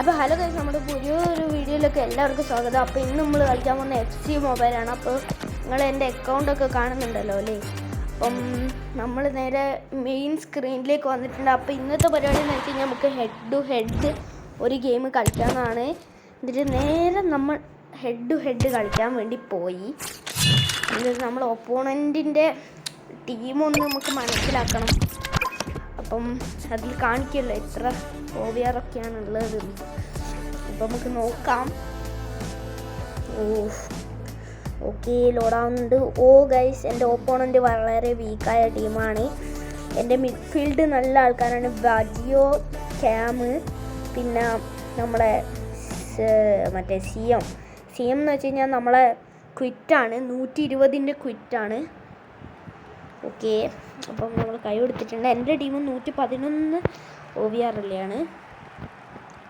അപ്പോൾ hello guys, നമ്മുടെ പുതിയൊരു വീഡിയോയിലൊക്കെ എല്ലാവർക്കും സ്വാഗതം. അപ്പോൾ ഇന്ന് നമ്മൾ കളിക്കാൻ പോകുന്ന FC മൊബൈലാണ്. അപ്പോൾ നിങ്ങൾ എൻ്റെ അക്കൗണ്ടൊക്കെ കാണുന്നുണ്ടല്ലോ അല്ലേ. അപ്പം നമ്മൾ നേരെ മെയിൻ സ്ക്രീനിലേക്ക് വന്നിട്ടുണ്ട്. അപ്പോൾ ഇന്നത്തെ പരിപാടി എന്ന് വെച്ച് കഴിഞ്ഞാൽ നമുക്ക് ഹെഡ് ടു ഹെഡ് ഒരു ഗെയിം കളിക്കാമെന്നാണ്. എന്നിട്ട് നേരെ നമ്മൾ ഹെഡ് ടു ഹെഡ് കളിക്കാൻ വേണ്ടി പോയി. എന്നിട്ട് നമ്മൾ ഒപ്പോണൻറ്റിൻ്റെ ടീമൊന്ന് നമുക്ക് മനസ്സിലാക്കണം. അപ്പം അതിൽ കാണിക്കുമല്ലോ എത്ര OVR ഒക്കെയാണുള്ളത്. അപ്പം നമുക്ക് നോക്കാം. ഓക്കെ, ലോഡാവുന്നുണ്ട്. ഗൈസ്, എൻ്റെ ഓപ്പോണൻ്റ് വളരെ വീക്കായ ടീമാണ്. എൻ്റെ മിഡ്ഫീൽഡ് നല്ല ആൾക്കാരാണ്. ബജിയോ, ക്യാമ്, പിന്നെ നമ്മളെ മറ്റേ CM എന്ന് വെച്ച് കഴിഞ്ഞാൽ നമ്മളെ ക്വിറ്റാണ്, 120ൻ്റെ ക്വിറ്റാണ്. ഓക്കെ, അപ്പം നമ്മൾ കൈ കൊടുത്തിട്ടുണ്ട്. എൻ്റെ ടീം 111 OVR ആണ്.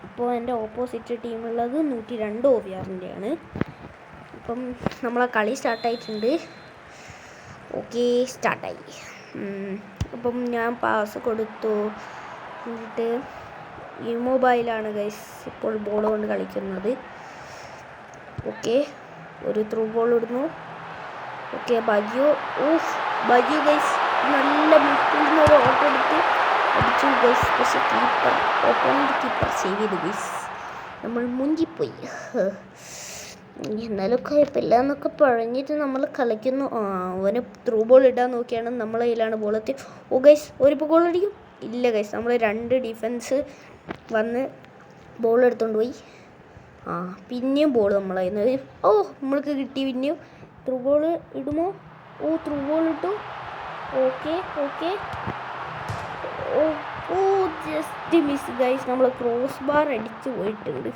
ഇപ്പോൾ എൻ്റെ ഓപ്പോസിറ്റ് ടീമുള്ളത് 102 OVRൻ്റെയാണ്. അപ്പം നമ്മളെ കളി സ്റ്റാർട്ടായിട്ടുണ്ട്. ഓക്കെ, സ്റ്റാർട്ടായി. അപ്പം ഞാൻ പാസ് കൊടുത്തു. എന്നിട്ട് ഈ മൊബൈലാണ് ഗൈസ് ഇപ്പോൾ ബോൾ കൊണ്ട് കളിക്കുന്നത്. ഓക്കെ, ഒരു ത്രൂ ബോൾ ഇടുന്നു. ഓക്കെ, ബജിയോ ഗൈസ് നല്ല മിഡ്ഫീൽഡിൽ ഒരു ഓട്ടോ എടുത്ത് അടിച്ചു ഗൈസ്. പക്ഷേ ഓപ്പോണൻ്റ് കീപ്പർ സേവ് ചെയ്തു ഗൈസ്. നമ്മൾ മുഞ്ചിപ്പോയി. എന്നാലും കുഴപ്പമില്ല എന്നൊക്കെ പറഞ്ഞിട്ട് നമ്മൾ കളിക്കുന്നു. അവന് ത്രൂ ബോൾ ഇടാൻ നോക്കിയാണ് നമ്മളെ കയ്യിലാണ് ബോളെത്തി. ഗൈസ്, ഒരു ഗോൾ അടിക്കും. ഇല്ല ഗൈസ്, നമ്മൾ 2 ഡിഫൻസ് വന്ന് ബോൾ എടുത്തുകൊണ്ട് പോയി. പിന്നെയും ബോൾ നമ്മളെ നമ്മൾക്ക് കിട്ടി. പിന്നെയും ത്രൂ ബോൾ ഇടുമോ? ത്രൂ ബോൾ ഇട്ടു. Okay, just miss guys. നമ്മൾ ക്രോസ് ബാർ അടിച്ച് പോയിട്ടുണ്ട്.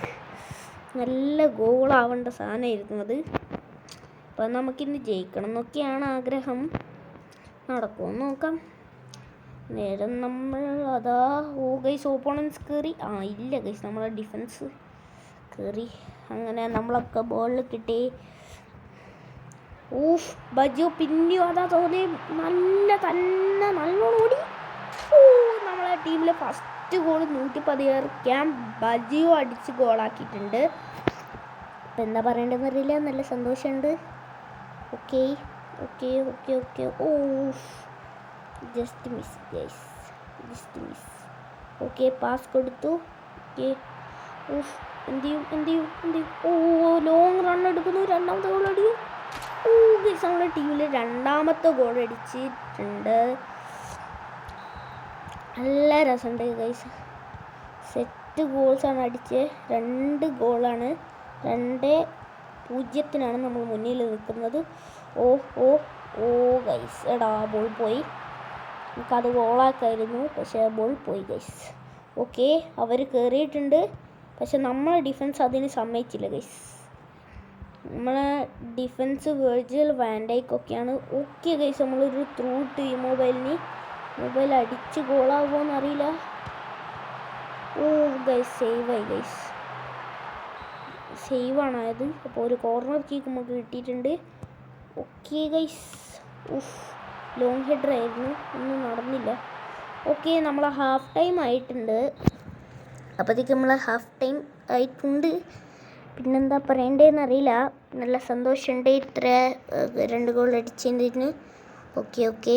നല്ല ഗോളാവേണ്ട സാധനമായിരുന്നു അത്. അപ്പം നമുക്കിന്ന് ജയിക്കണം എന്നൊക്കെയാണ് ആഗ്രഹം. നടക്കുമെന്ന് നോക്കാം. നേരം നമ്മൾ ഗൈസ് ഓപ്പോണൻസ് കയറി. ഇല്ല ഗൈസ്, നമ്മളെ ഡിഫൻസ് കയറി. അങ്ങനെ നമ്മളൊക്കെ ബോളിൽ കിട്ടി. ബജിയോ പിന്നെയും തോന്നി നല്ലോണം ഓടി. നമ്മളെ ടീമിലെ ഫസ്റ്റ് ഗോൾ 116 ക്യാം ബജിയോ അടിച്ച് ഗോളാക്കിയിട്ടുണ്ട്. അപ്പം എന്താ പറയേണ്ടതെന്ന് അറിയില്ല. നല്ല സന്തോഷമുണ്ട്. Okay, just miss guys, just miss. Okay, pass കൊടുത്തു. ഓക്കെ, എന്ത് ചെയ്യും. ലോങ് റൺ എടുക്കുന്നു. രണ്ടാമത്തെ ഗോൾ അടിക്കും. ഗൈസ്, നമ്മുടെ ടീമിൽ രണ്ടാമത്തെ ഗോൾ അടിച്ചിട്ടുണ്ട്. നല്ല രസമുണ്ട് ഗൈസ്. സെറ്റ് ഗോൾസാണ് അടിച്ച്. 2 ഗോളാണ്. 2-0 നമ്മൾ മുന്നിൽ നിൽക്കുന്നത്. ഗൈസ്, ബോൾ പോയി. നമുക്കത് ഗോളാക്കായിരുന്നു, പക്ഷേ ബോൾ പോയി ഗൈസ്. ഓക്കെ, അവർ കയറിയിട്ടുണ്ട്. പക്ഷെ നമ്മളെ ഡിഫൻസ് അതിന് സമ്മതിച്ചില്ല ഗൈസ്. നമ്മളെ ഡിഫൻസ് വെർജിൽ വാൻ ഡൈക്ക് ഒക്കെയാണ്. ഓക്കെ ഗൈസ്, നമ്മളൊരു ത്രൂ ഇട്ട് ഈ മൊബൈൽ അടിച്ച് ഗോളാകുമോയെന്ന് അറിയില്ല. Guys, സേവായി guys. സേവാണ് ആയത്. അപ്പോൾ ഒരു കോർണർ കിക്ക് നമുക്ക് കിട്ടിയിട്ടുണ്ട്. ഓക്കെ ഗൈസ്, ലോങ് ഹെഡർ ആയിരുന്നു, ഒന്നും നടന്നില്ല. ഓക്കെ, നമ്മൾ ഹാഫ് ടൈം ആയിട്ടുണ്ട്. അപ്പോഴത്തേക്ക് നമ്മൾ ഹാഫ് ടൈം ആയിട്ടുണ്ട്. പിന്നെന്താ പറയണ്ടതെന്ന് അറിയില്ല. നല്ല സന്തോഷമുണ്ട് ഇത്ര 2 ഗോൾ അടിച്ചതിന്. ഓക്കെ,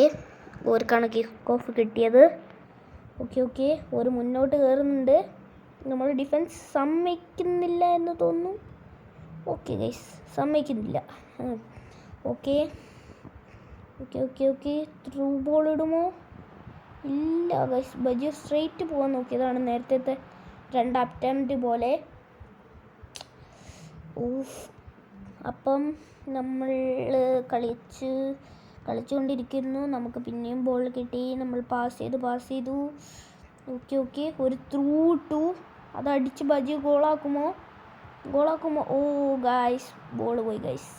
ഓർക്കാണ് കിക്ക് ഓഫ് കിട്ടിയത്. ഓക്കെ, ഒരു മുന്നോട്ട് കയറുന്നുണ്ട്. നമ്മൾ ഡിഫൻസ് സമ്മതിക്കുന്നില്ല എന്ന് തോന്നുന്നു. ഓക്കെ ഗൈസ്, സമ്മതിക്കുന്നില്ല. ഓക്കെ, ത്രൂ ബോൾ ഇടുമോ? ഇല്ല ഗൈസ്, ബജിയോ സ്ട്രെയിറ്റ് പോകാൻ നോക്കിയതാണ് നേരത്തെ 2 അറ്റംപ്റ്റ് പോലെ. അപ്പം നമ്മൾ കളിച്ചുകൊണ്ടിരിക്കുന്നു. നമുക്ക് പിന്നെയും ബോൾ കിട്ടി. നമ്മൾ പാസ് ചെയ്തു. ഓക്കെ, ഒരു ത്രൂ ഇട്ടു. അതടിച്ച് ബജി ഗോളാക്കുമോ? ഗൈസ്, ബോൾ പോയി ഗൈസ്.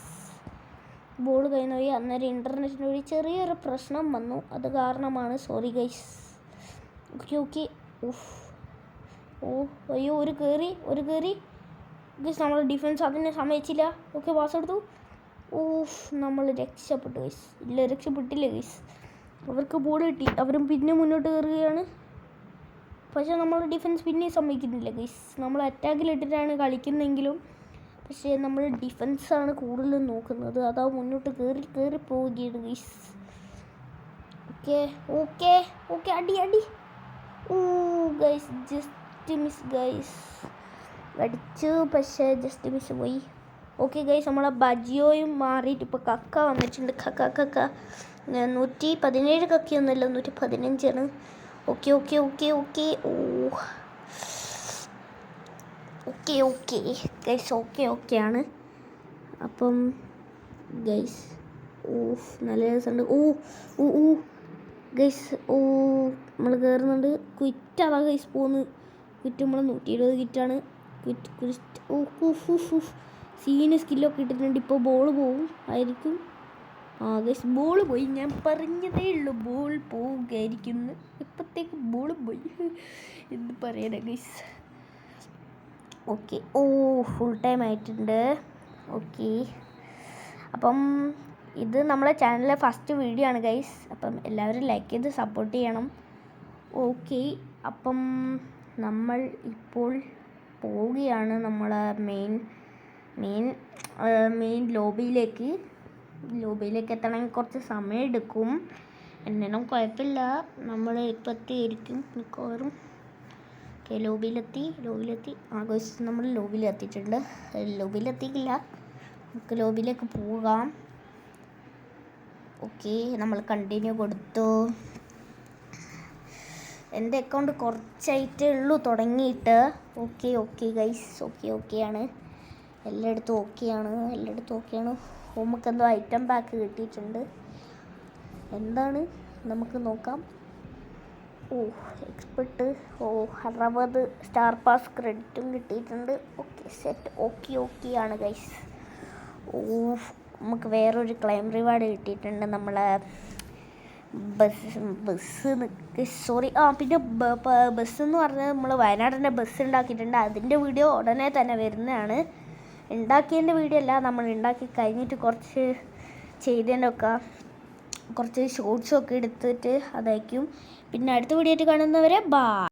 ബോൾ കഴിഞ്ഞു പോയി. അന്നേരം ഇൻ്റർനെറ്റിന് ഒരു ചെറിയൊരു പ്രശ്നം വന്നു. അത് കാരണമാണ്. Sorry guys. ഓക്കെ. അയ്യോ, ഒരു കയറി ഗൈസ്. നമ്മുടെ ഡിഫൻസ് അതിനെ സമ്മതിച്ചില്ല. ഓക്കെ, പാസ് എടുത്തു. നമ്മൾ രക്ഷപ്പെട്ടു ഗൈസ്. ഇല്ല, രക്ഷപ്പെട്ടില്ല ഗൈസ്. അവർക്ക് ബോൾ കിട്ടി. അവരും പിന്നെ മുന്നോട്ട് കയറുകയാണ്. പക്ഷേ നമ്മൾ ഡിഫൻസ് പിന്നെയും സമ്മതിക്കുന്നില്ല ഗൈസ്. നമ്മൾ അറ്റാക്കിലിട്ടിട്ടാണ് കളിക്കുന്നെങ്കിലും പക്ഷേ നമ്മൾ ഡിഫൻസാണ് കൂടുതലും നോക്കുന്നത്. അതാ മുന്നോട്ട് കയറി പോവുകയാണ് ഗൈസ്. ഓക്കെ ഓക്കെ ഓക്കെ, അടി അടി. Oh guys, just miss guys. അടിച്ചു പക്ഷേ ജസ്റ്റ് മിസ് പോയി. ഓക്കെ ഗൈസ്, നമ്മളെ ബജിയോയും മാറിയിട്ട് ഇപ്പോൾ കക്ക വന്നിട്ടുണ്ട്. കക്ക 117 കക്കയൊന്നുമല്ല, 115. Okay okay okay okay. Oh okay okay guys, ഓക്കെയാണ്. അപ്പം ഗൈസ് നല്ല രസമുണ്ട്. ഓ ഗൈസ്, നമ്മൾ കയറുന്നുണ്ട്. ക്വിറ്റ് അതാ ഗൈസ് പോകുന്നത്. ക്വിറ്റ് നമ്മൾ 120 കിറ്റാണ്. ക്വിറ്റ് സീന് സ്കില്ലൊക്കെ ഇട്ടിട്ടുണ്ട്. ഇപ്പോൾ ബോൾ പോവും ആയിരിക്കും. ഗൈസ് ബോൾ പോയി. ഞാൻ പറഞ്ഞതേ ഉള്ളൂ ബോൾ പോവുകയായിരിക്കുന്നു. ഇപ്പോഴത്തേക്ക് ബോൾ പോയി എന്ന് പറയാനാ ഗൈസ്. ഓക്കെ, ഫുൾ ടൈം ആയിട്ടുണ്ട്. ഓക്കെ, അപ്പം ഇത് നമ്മളെ ചാനലിലെ ഫസ്റ്റ് വീഡിയോ ആണ് ഗൈസ്. അപ്പം എല്ലാവരും ലൈക്ക് ചെയ്ത് സപ്പോർട്ട് ചെയ്യണം. ഓക്കെ, അപ്പം നമ്മൾ ഇപ്പോൾ പോവുകയാണ് നമ്മളെ മെയിൻ ലോബിയിലേക്ക് എത്തണമെങ്കിൽ കുറച്ച് സമയം എടുക്കും. എന്നാലും കുഴപ്പമില്ല, നമ്മൾ ഇപ്പോൾ എത്തിയിരിക്കും മിക്കവാറും. ഓക്കെ, ലോബിയിലെത്തി. ഗൈസ് നമ്മൾ ലോബിയിലെത്തിയിട്ടുണ്ട്. ലോബിയിലെത്തിയിട്ടില്ല, നമുക്ക് ലോബിയിലേക്ക് പോകാം. ഓക്കെ, നമ്മൾ കണ്ടിന്യൂ കൊടുത്തു. എൻ്റെ അക്കൗണ്ട് കുറച്ചായിട്ടേ ഉള്ളൂ തുടങ്ങിയിട്ട്. ഓക്കെ ഗൈസ്, ഓക്കെയാണ്. എല്ലായിടത്തും ഓക്കെയാണ്. നമുക്കെന്തോ ഐറ്റം പാക്ക് കിട്ടിയിട്ടുണ്ട്. എന്താണ് നമുക്ക് നോക്കാം. എക്സ്പെർട്ട് 60 സ്റ്റാർ പാസ് ക്രെഡിറ്റും കിട്ടിയിട്ടുണ്ട്. Okay set. ഓക്കെയാണ് ഗൈസ്. നമുക്ക് വേറൊരു ക്ലൈം റിവാർഡ് കിട്ടിയിട്ടുണ്ട്. നമ്മളെ പിന്നെ ബസ് എന്ന് പറഞ്ഞാൽ നമ്മൾ വയനാടിൻ്റെ ബസ് ഉണ്ടാക്കിയിട്ടുണ്ട്. അതിൻ്റെ വീഡിയോ ഉടനെ തന്നെ വരുന്നതാണ്. ഉണ്ടാക്കിയതിൻ്റെ വീഡിയോ അല്ല, നമ്മൾ ഉണ്ടാക്കി കഴിഞ്ഞിട്ട് കുറച്ച് ചെയ്തതിൻ്റെയൊക്കെ കുറച്ച് ഷോർട്സൊക്കെ എടുത്തിട്ട് അതായിരിക്കും. പിന്നെ അടുത്ത വീഡിയോ ആയിട്ട് കാണുന്നവരെ ബൈ.